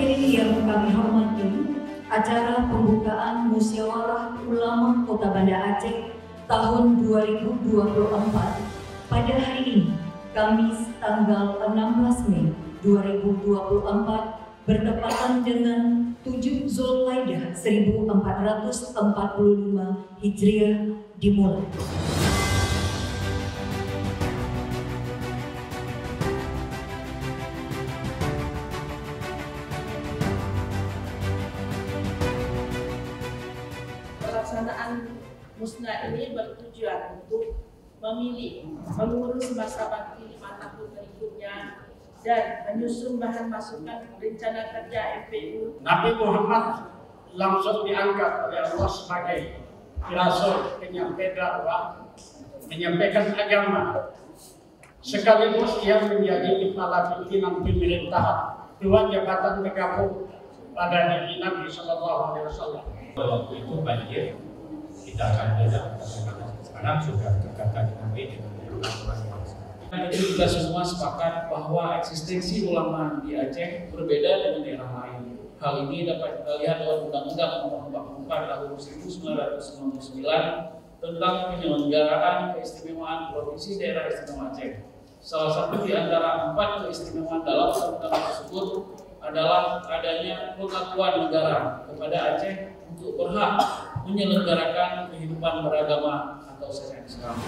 Hadirin yang kami hormati, acara pembukaan Musyawarah Ulama Kota Banda Aceh tahun 2024 pada hari ini, Kamis tanggal 16 Mei 2024 bertepatan dengan 7 Zulkaidah 1445 Hijriah dimulai. Pelaksanaan musnah ini bertujuan untuk memilih, mengurus masa bakti 5 tahun berikutnya dan menyusun bahan masukan rencana kerja MPU. Nabi Muhammad langsung diangkat oleh Allah sebagai rasul, penyampai dakwah, menyampaikan agama, sekaligus ia menjadi kepala pimpinan pemerintahan. Dua jabatan bergabung pada diri Nabi SAW. Waktu itu banjir, kita akan belajar sekarang sudah terkata Nabi dengan ulama yang sama. Itu juga semua sepakat bahwa eksistensi ulama di Aceh berbeda dengan daerah lain. Hal ini dapat kita lihat dalam Undang-Undang Nomor 44 Tahun 1999 tentang penyelenggaraan keistimewaan Provinsi Daerah Istimewa Aceh. Salah satu di antara 4 keistimewaan dalam undang-undang tersebut adalah adanya pengakuan negara kepada Aceh untuk berhak menyelenggarakan kehidupan beragama atau syariat Islam.